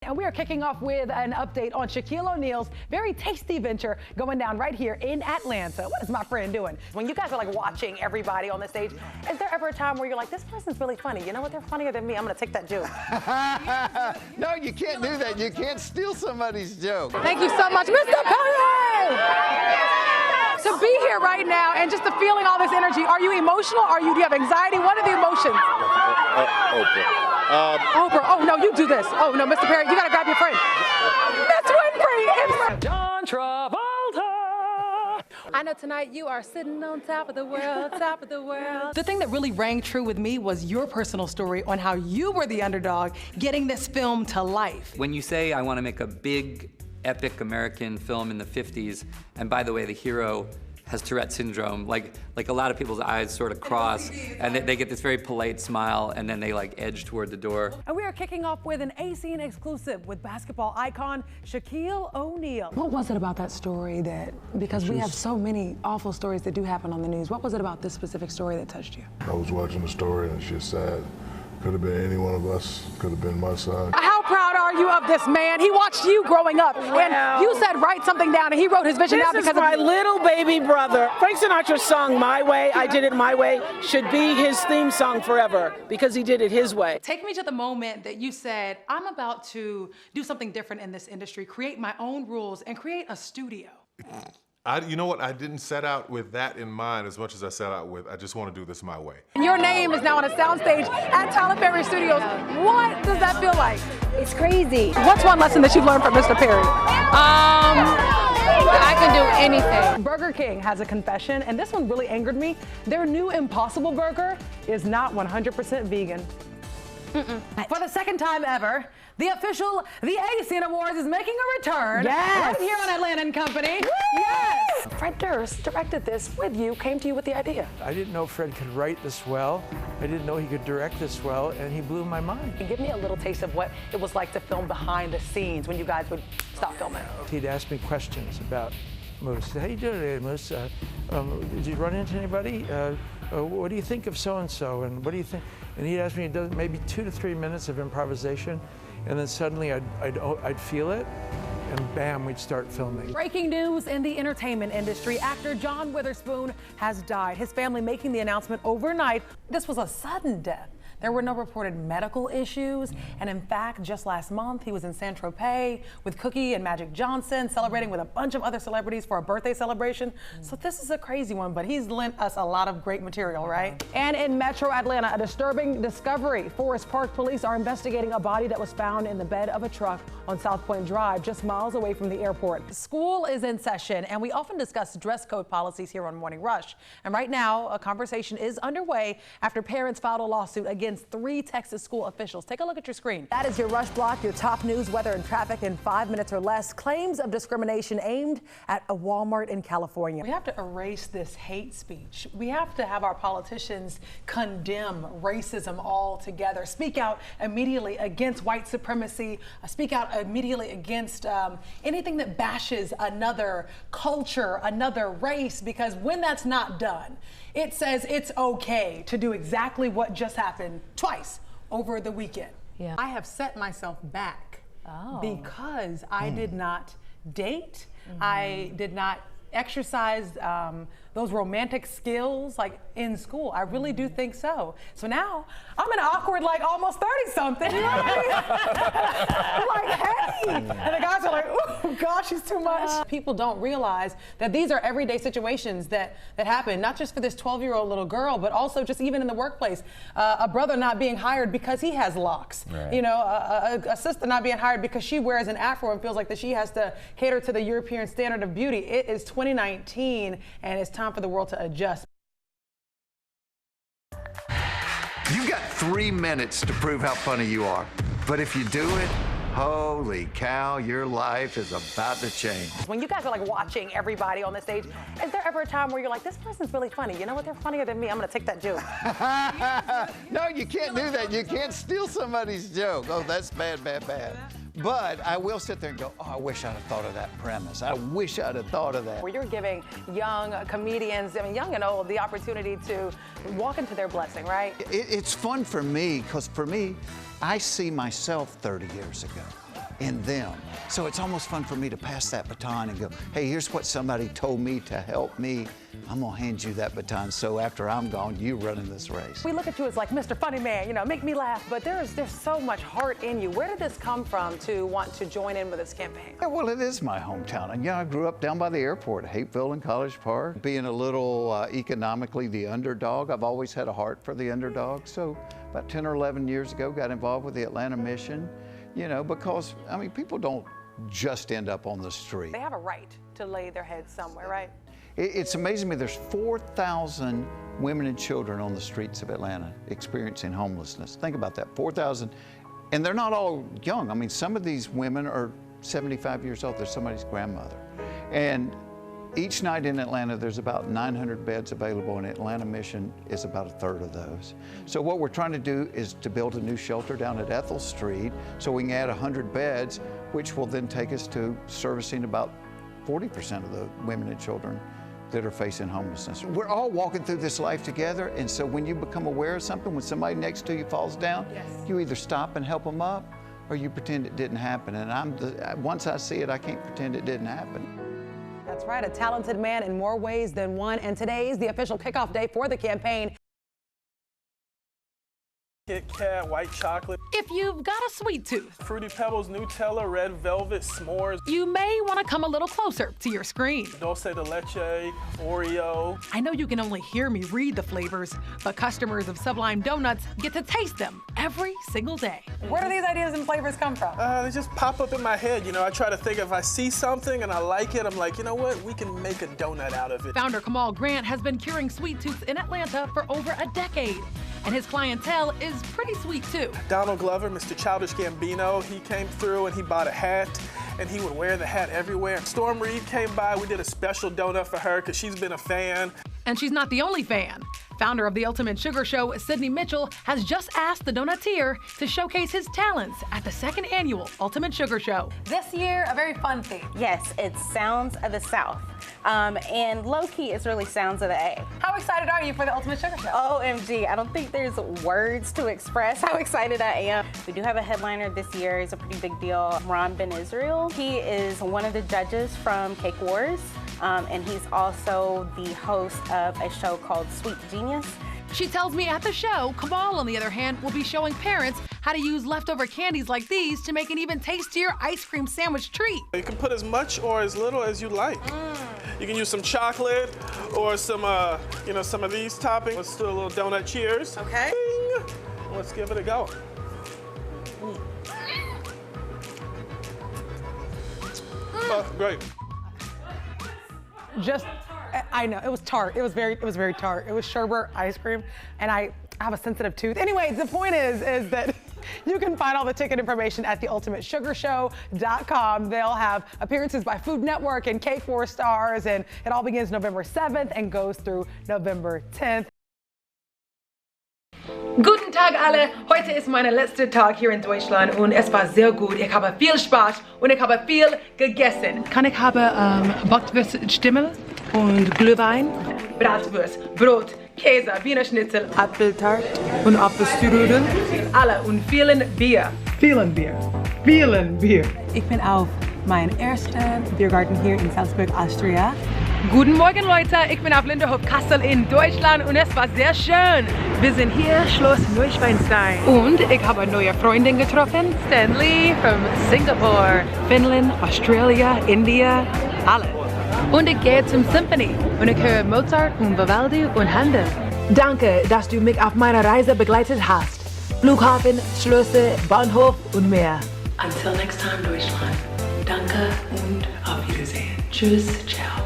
and we are kicking off with an update on Shaquille O'Neal's very tasty venture going down right here in Atlanta. What is my friend doing? When you guys are like watching everybody on the stage, is there ever a time where you're like, this person's really funny? You know what? They're funnier than me. I'm going to take that joke. No, you can't do that. You can't steal somebody's joke. Thank you so much, Mr. Perry! To be here right now and just to feeling all this energy, are you emotional? Do you have anxiety? What are the emotions? Oprah. Oprah, oh no, you do this. Oh no, Mr. Perry, you gotta grab your friend. Miss Winfrey, John Travolta. I know tonight you are sitting on top of the world, top of the world. The thing that really rang true with me was your personal story on how you were the underdog getting this film to life. When you say I want to make a big, epic American film in the 50s, and by the way, the hero has Tourette syndrome, like a lot of people's eyes sort of cross, and they get this very polite smile, and then they like edge toward the door. And we are kicking off with an A-Scene exclusive with basketball icon Shaquille O'Neal. What was it about that story because we have so many awful stories that do happen on the news, what was it about this specific story that touched you? I was watching the story and she's sad. Could have been any one of us, could have been my son. How proud are you of this man? He watched you growing up, and you said write something down, and he wrote his vision down because This is my little baby brother. Frank Sinatra's song, My Way, I Did It My Way, should be his theme song forever, because he did it his way. Take me to the moment that you said, I'm about to do something different in this industry, create my own rules, and create a studio. You know what? I didn't set out with that in mind as much as I set out with, I just want to do this my way. And your name is now on a soundstage at Tyler Perry Studios. What does that feel like? It's crazy. What's one lesson that you've learned from Mr. Perry? I can do anything. Burger King has a confession, and this one really angered me. Their new Impossible Burger is not 100% vegan. For the second time ever, the A-Scene Awards is making a return. Yes. Right here on Atlanta & Company. Woo! Yes. Fred Durst directed this with you, came to you with the idea. I didn't know Fred could write this well. I didn't know he could direct this well, and he blew my mind. Give me a little taste of what it was like to film behind the scenes when you guys would stop filming. He'd ask me questions about Moose. How you doing today, Moose? Did you run into anybody? What do you think of so-and-so? And what do you think? And he'd ask me maybe 2 to 3 minutes of improvisation, and then suddenly I'd feel it, and bam, we'd start filming. Breaking news in the entertainment industry. Actor John Witherspoon has died. His family making the announcement overnight. This was a sudden death. There were no reported medical issues, and in fact, just last month, he was in Saint-Tropez with Cookie and Magic Johnson, celebrating with a bunch of other celebrities for a birthday celebration. So this is a crazy one, but he's lent us a lot of great material, right? And in Metro Atlanta, a disturbing discovery. Forest Park police are investigating a body that was found in the bed of a truck on South Point Drive, just miles away from the airport. School is in session, and we often discuss dress code policies here on Morning Rush. And right now, a conversation is underway after parents filed a lawsuit against 3 Texas school officials. Take a look at your screen. That is your Rush Block, your top news, weather, and traffic in 5 minutes or less. Claims of discrimination aimed at a Walmart in California. We have to erase this hate speech. We have to have our politicians condemn racism altogether. Speak out immediately against white supremacy. Speak out immediately against anything that bashes another culture, another race, because when that's not done, it says it's okay to do exactly what just happened twice over the weekend. Yeah. I have set myself back because I did not date. I did not exercise those romantic skills like in school. I really do think so. So now I'm an awkward, like almost 30-something. You know what I mean? Like, hey! And the guys are like, oh gosh, it's too much. People don't realize that these are everyday situations that happen, not just for this 12-year-old little girl, but also just even in the workplace. A brother not being hired because he has locks. Right. You know, a sister not being hired because she wears an afro and feels like that she has to cater to the European standard of beauty. It is 2019, and it's time for the world to adjust. You've got 3 minutes to prove how funny you are. But if you do it, holy cow, your life is about to change. When you guys are like watching everybody on the stage, is there ever a time where you're like, this person's really funny? You know what? They're funnier than me. I'm going to take that joke. No, you can't do that. You can't steal somebody's joke. Oh, that's bad, bad, bad. But I will sit there and go, oh, I wish I'd have thought of that premise. I wish I'd have thought of that. Where you're giving young comedians, I mean, young and old, the opportunity to walk into their blessing, right? It's fun for me, because for me, I see myself 30 years ago. in them. So it's almost fun for me to pass that baton and go, hey, here's what somebody told me to help me. I'm gonna hand you that baton, so after I'm gone, you running this race. We look at you as like Mr. Funny Man, you know, make me laugh, but there's so much heart in you. Where did this come from to want to join in with this campaign? Yeah, well, it is my hometown. And I grew up down by the airport, Hapeville and College Park. Being a little economically the underdog, I've always had a heart for the underdog. So about 10 or 11 years ago, got involved with the Atlanta Mission, because, I mean, people don't just end up on the street. They have a right to lay their heads somewhere, right? It's amazing to me, there's 4,000 women and children on the streets of Atlanta experiencing homelessness. Think about that, 4,000. And they're not all young. I mean, some of these women are 75 years old. They're somebody's grandmother. And each night in Atlanta, there's about 900 beds available, and Atlanta Mission is about a third of those. So what we're trying to do is to build a new shelter down at Ethel Street so we can add 100 beds, which will then take us to servicing about 40% of the women and children that are facing homelessness. We're all walking through this life together, and so when you become aware of something, when somebody next to you falls down, you either stop and help them up, or you pretend it didn't happen. And once I see it, I can't pretend it didn't happen. That's right, a talented man in more ways than one. And today's the official kickoff day for the campaign. Kit Kat, white chocolate. If you've got a sweet tooth, Fruity Pebbles, Nutella, red velvet, s'mores. you may want to come a little closer to your screen. Dulce de leche, Oreo. I know you can only hear me read the flavors, but customers of Sublime Donuts get to taste them every single day. Where do these ideas and flavors come from? They just pop up in my head. I try to think if I see something and I like it, I'm like, you know what? We can make a donut out of it. Founder Kamal Grant has been curing sweet tooths in Atlanta for over a decade, and his clientele is pretty sweet too. Donald Glover, Mr. Childish Gambino, he came through and he bought a hat, and he would wear the hat everywhere. Storm Reed came by, we did a special donut for her because she's been a fan. And she's not the only fan. Founder of the Ultimate Sugar Show, Sydney Mitchell, has just asked the donutier to showcase his talents at the 2nd annual Ultimate Sugar Show. This year, a very fun theme. Yes, it's Sounds of the South. And low-key, it's really Sounds of the A. How excited are you for the Ultimate Sugar Show? OMG, I don't think there's words to express how excited I am. We do have a headliner this year. It's a pretty big deal. Ron Ben Israel. He is one of the judges from Cake Wars, and he's also the host of a show called Sweet Genius. She tells me at the show, Kamal, on the other hand, will be showing parents how to use leftover candies like these to make an even tastier ice cream sandwich treat. You can put as much or as little as you like. You can use some chocolate or some, some of these toppings. Let's do a little donut cheers. Okay. Bing. Let's give it a go. Oh, great. I know, it was tart. It was very tart. It was sherbet ice cream, and I have a sensitive tooth. Anyway, the point is that you can find all the ticket information at theultimatesugarshow.com. They'll have appearances by Food Network and Cake Wars stars, and it all begins November 7th and goes through November 10th. Guten Tag alle, heute ist mein letzter Tag hier in Deutschland und es war sehr gut. Ich habe viel Spaß und ich habe viel gegessen. Ich habe Bockwürststimmel und Glühwein, Bratwurst, Brot, Käse, Wiener Schnitzel, Apfeltart und Apfelstrudel. Alle und vielen Bier. Vielen Bier. Ich bin auf meinem ersten Biergarten hier in Salzburg, Austria. Guten Morgen, Leute. Ich bin auf Linderhof Kassel in Deutschland und es war sehr schön. Wir sind hier, Schloss Neuschwanstein. Und ich habe eine neue Freundin getroffen, Stanley from Singapore, Finnland, Australia, India, alle. Und ich gehe zum Symphony und ich höre Mozart und Vivaldi und Handel. Danke, dass du mich auf meiner Reise begleitet hast. Flughafen, Schlösser, Bahnhof und mehr. Until next time, Deutschland. Danke und auf Wiedersehen. Tschüss, ciao.